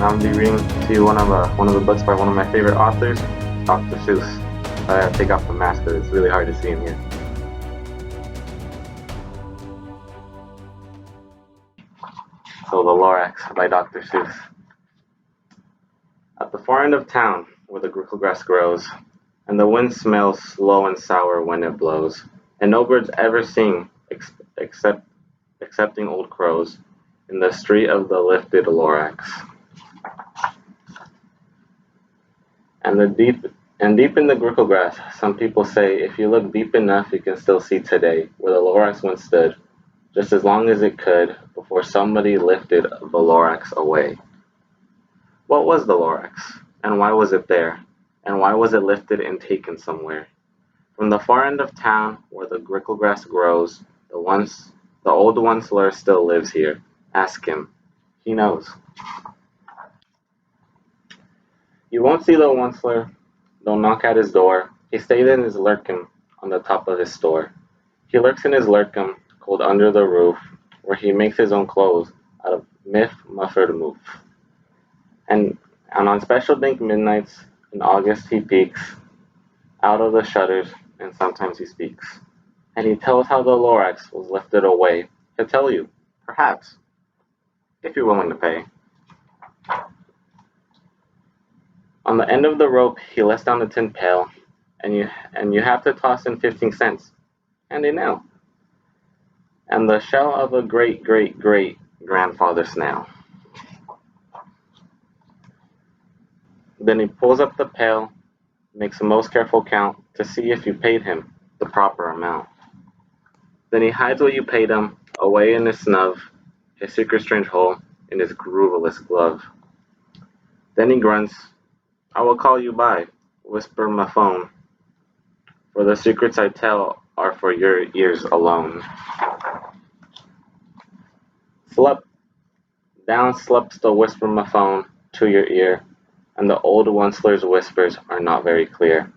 I'm be reading to you one of the books by one of my favorite authors, Dr. Seuss. I gotta take off the mask because it's really hard to see in here. So, The Lorax by Dr. Seuss. At the far end of town, where the grass grows, and the wind smells slow and sour when it blows, and no birds ever sing excepting old crows, in the street of the lifted Lorax. And deep in the grickle grass, some people say, if you look deep enough, you can still see today where the Lorax once stood, just as long as it could, before somebody lifted the Lorax away. What was the Lorax, and why was it there, and why was it lifted and taken somewhere? From the far end of town, where the grickle grass grows, the old Onceler still lives here. Ask him. He knows. You won't see the Onceler. Don't knock at his door. He stays in his lurkin on the top of his store. He lurks in his lurkin, cold under the roof, where he makes his own clothes out of muffled moof. And on special dank midnights in August he peeks out of the shutters, and sometimes he speaks. And he tells how the Lorax was lifted away. He'll tell you, perhaps, if you're willing to pay. On the end of the rope he lets down a tin pail, and you have to toss in 15 cents, and a nail, and the shell of a great great great grandfather snail. Then he pulls up the pail, makes a most careful count to see if you paid him the proper amount. Then he hides what you paid him away in his snub, his secret strange hole in his grooveless glove. Then he grunts, I will call you by, whisper my phone, for the secrets I tell are for your ears alone. Slup, down slups the whisper my phone to your ear, and the old Onceler's whispers are not very clear.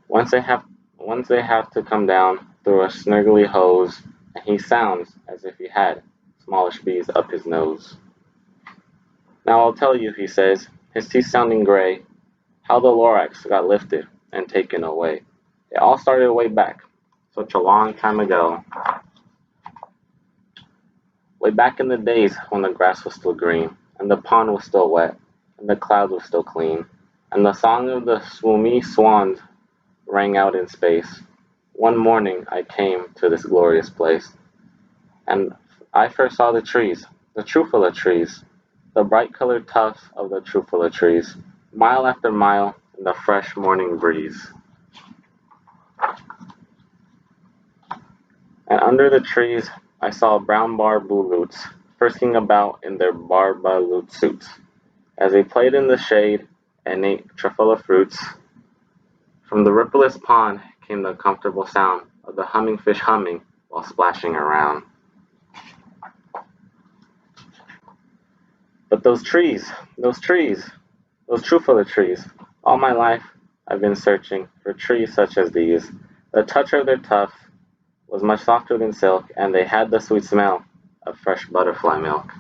Once they have to come down through a snurgly hose, and he sounds as if he had smallish bees up his nose. Now I'll tell you, he says, his teeth sounding gray, how the Lorax got lifted and taken away. It all started way back, such a long time ago. Way back in the days when the grass was still green, and the pond was still wet, and the clouds were still clean, and the song of the swoomy swans rang out in space. One morning I came to this glorious place, and I first saw the trees, the true trees, the bright-colored tufts of the true trees, mile after mile in the fresh morning breeze. And under the trees I saw brown barboo frisking about in their barbaloot suits, as they played in the shade and ate truffula fruits. From the rippleless pond came the comfortable sound of the humming fish humming while splashing around. But those trees, those truffula trees, all my life I've been searching for trees such as these. The touch of their tufts was much softer than silk, and they had the sweet smell of fresh butterfly milk.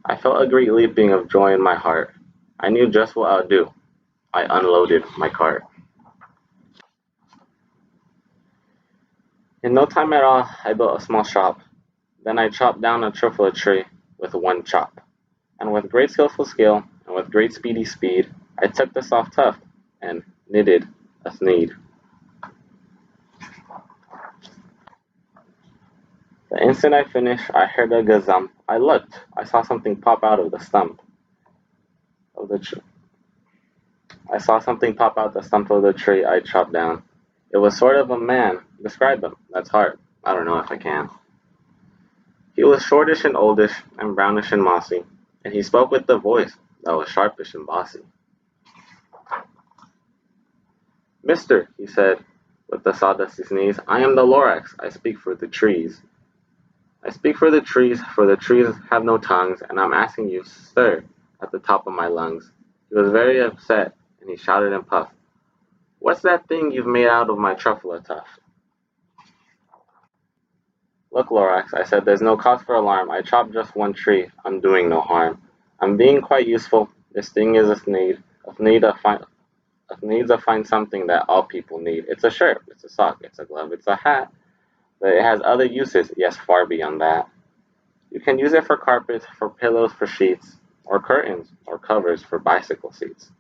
I felt a great leaping of joy in my heart. I knew just what I would do. I unloaded my cart. In no time at all, I built a small shop. Then I chopped down a truffula tree with one chop. And with great skillful skill, and with great speedy speed, I took the soft tuft and knitted a sneed. The instant I finished, I heard a gazump. I looked. I saw something pop out of the stump of the tree. I saw something pop out the stump of the tree I chopped down. It was sort of a man. Describe him. That's hard. I don't know if I can. He was shortish and oldish, and brownish and mossy, and he spoke with a voice that was sharpish and bossy. Mister, he said, with a sawdusty sneeze, I am the Lorax. I speak for the trees. I speak for the trees have no tongues, and I'm asking you, sir, at the top of my lungs. He was very upset, and he shouted and puffed. What's that thing you've made out of my truffula tuft? Look, Lorax, I said, there's no cause for alarm. I chopped just one tree. I'm doing no harm. I'm being quite useful. This thing is a need. Of needs to find something that all people need. It's a shirt, it's a sock, it's a glove, it's a hat. But it has other uses, yes, far beyond that. You can use it for carpets, for pillows, for sheets, or curtains, or covers for bicycle seats.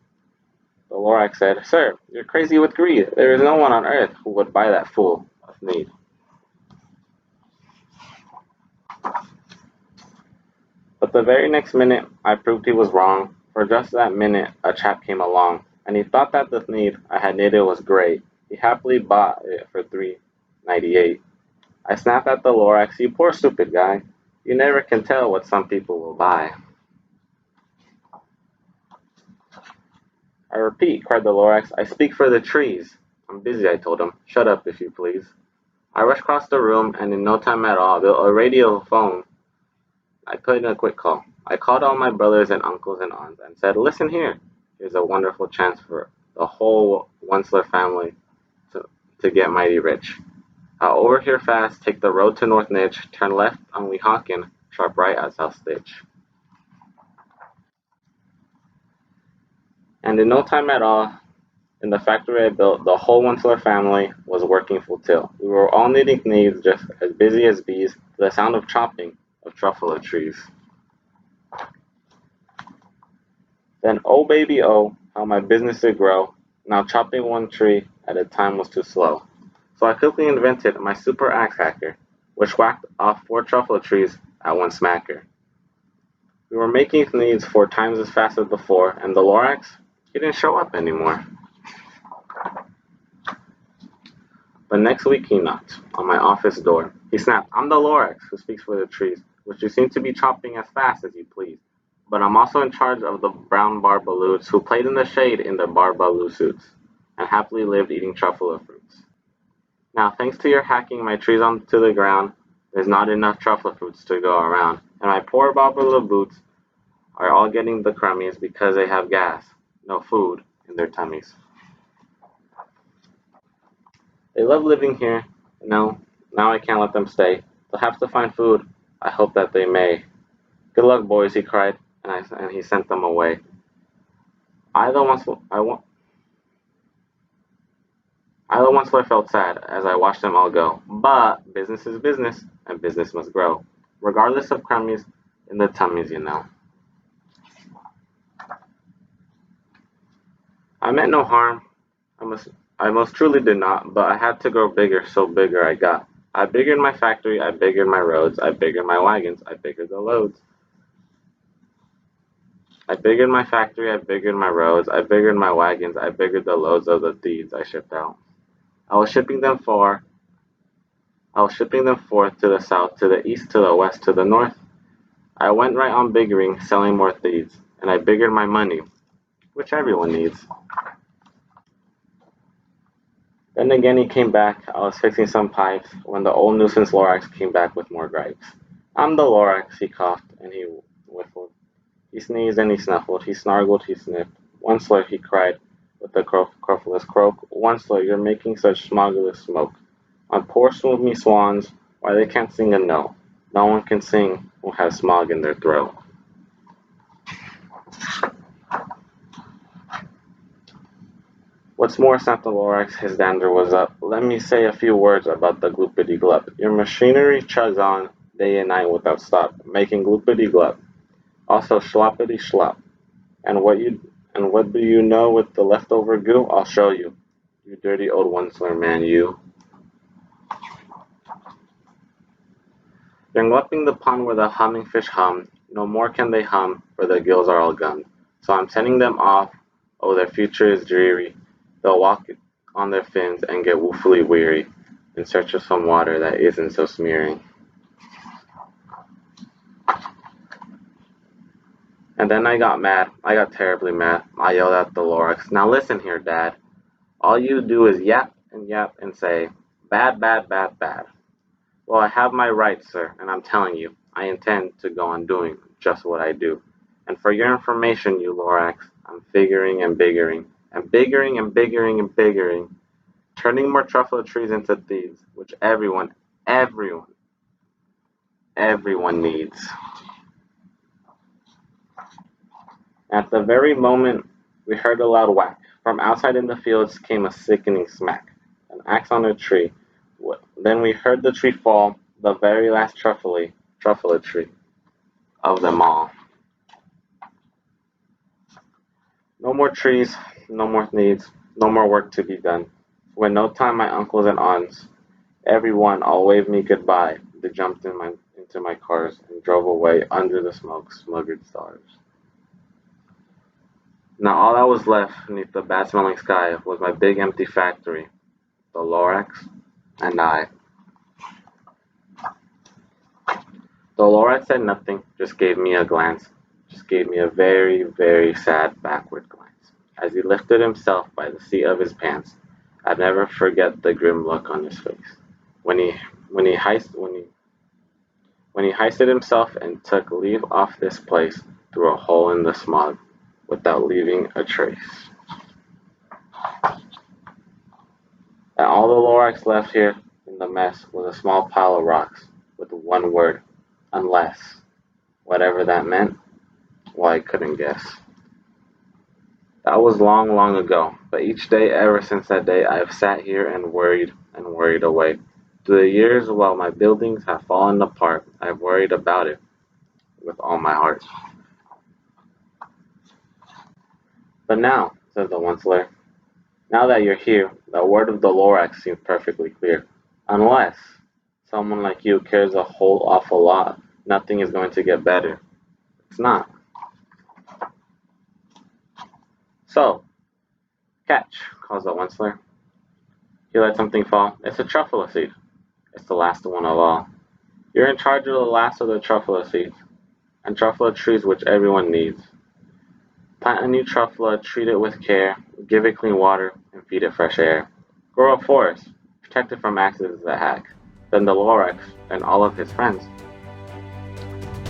The Lorax said, Sir, you're crazy with greed. There is no one on earth who would buy that fool of need. But the very next minute, I proved he was wrong. For just that minute, a chap came along, and he thought that the need I had knitted was great. He happily bought it for $3.98. I snapped at the Lorax, you poor stupid guy. You never can tell what some people will buy. I repeat, cried the Lorax, I speak for the trees. I'm busy, I told him. Shut up, if you please. I rushed across the room, and in no time at all, a radio phone, I put in a quick call. I called all my brothers and uncles and aunts and said, listen here. Here's a wonderful chance for the whole Onceler family to, to get mighty rich. I'll over here fast, take the road to North Nitch, turn left on Weehawken, sharp right at South Stitch. And in no time at all, in the factory I built, the whole Onceler family was working full tilt. We were all knitting needs just as busy as bees to the sound of chopping of truffalo trees. Then, oh baby, oh, how my business did grow. Now chopping one tree at a time was too slow. So I quickly invented my super axe hacker, which whacked off 4 truffalo trees at one smacker. We were making needs 4 times as fast as before, and the Lorax, he didn't show up anymore. But next week he knocked on my office door. He snapped, I'm the Lorax who speaks for the trees, which you seem to be chopping as fast as you please. But I'm also in charge of the brown barbaloots who played in the shade in their barbaloo suits, and happily lived eating truffalo fruits. Now, thanks to your hacking my trees onto the ground, there's not enough truffalo fruits to go around, and my poor barbaloo boots are all getting the crummies because they have gas, no food, in their tummies. They love living here. No, now I can't let them stay. They'll have to find food. I hope that they may. Good luck, boys, he cried, and he sent them away. I the once I wa- I the once felt sad as I watched them all go. But business is business, and business must grow, regardless of crummies in the tummies, you know. I meant no harm. I must I most truly did not, but I had to grow bigger, so bigger I got. I biggered my factory, I biggered my roads, I biggered my wagons, I biggered the loads. I biggered my factory, I biggered my roads, I biggered my wagons, I biggered the loads of the deeds I shipped out. I was shipping them far, I was shipping them forth to the south, to the east, to the west, to the north. I went right on biggering, selling more deeds, and I biggered my money, which everyone needs. Then again he came back, I was fixing some pipes, when the old nuisance Lorax came back with more gripes. I'm the Lorax, he coughed, and he whiffled. He sneezed and he snuffled, he snargled, he sniffed. Onceler, he cried, with a crofulous croak, Onceler, you're making such smogulous smoke. On poor smooth swans, why they can't sing a note. No one can sing who has smog in their throat. What's more, snapped the Lorax, his dander was up. Let me say a few words about the gloopity glup. Your machinery chugs on day and night without stop, making gloopity glup. Also sloppity slop. And what do you know with the leftover goo? I'll show you. You dirty old Onceler man, you. They're engulfing the pond where the humming fish hum. No more can they hum, for their gills are all gummed. So I'm sending them off. Oh, their future is dreary. They'll walk on their fins and get woefully weary, in search of some water that isn't so smearing. And then I got mad. I got terribly mad. I yelled at the Lorax. Now listen here, Dad. All you do is yap and say, bad, bad, bad, bad. Well, I have my rights, sir, and I'm telling you, I intend to go on doing just what I do. And for your information, you Lorax, I'm figuring and biggering, and biggering and biggering and biggering, turning more truffalo trees into thieves, which everyone needs. At the very moment we heard a loud whack, from outside in the fields came a sickening smack. An axe on a tree. Then we heard the tree fall, the very last truffle tree of them all. No more trees, no more needs, no more work to be done. When no time my uncles and aunts, every one all waved me goodbye. They jumped into my cars and drove away under the smoke smuggered stars. Now all that was left beneath the bad smelling sky was my big empty factory, the Lorax, and I. The Lorax said nothing, just gave me a glance, just gave me a very, very sad backward glance, as he lifted himself by the seat of his pants. I'd never forget the grim look on his face when he when he heist when he heisted himself and took leave off this place through a hole in the smog, without leaving a trace. And all the Lorax left here in the mess was a small pile of rocks with one word, unless. Whatever that meant, well, I couldn't guess. That was long, long ago, but each day ever since that day I have sat here and worried away. Through the years, while my buildings have fallen apart, I have worried about it with all my heart. But now, says the Once-Layer, now that you're here, the word of the Lorax seems perfectly clear. Unless someone like you cares a whole awful lot, nothing is going to get better. It's not. So, catch, calls the Once-Layer. He let something fall. It's a truffle seed. It's the last one of all. You're in charge of the last of the truffle seeds, and truffle trees which everyone needs. Plant a new truffle, treat it with care, give it clean water, and feed it fresh air. Grow a forest, protect it from accidents that hack. Then the Lorax and all of his friends,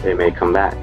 they may come back.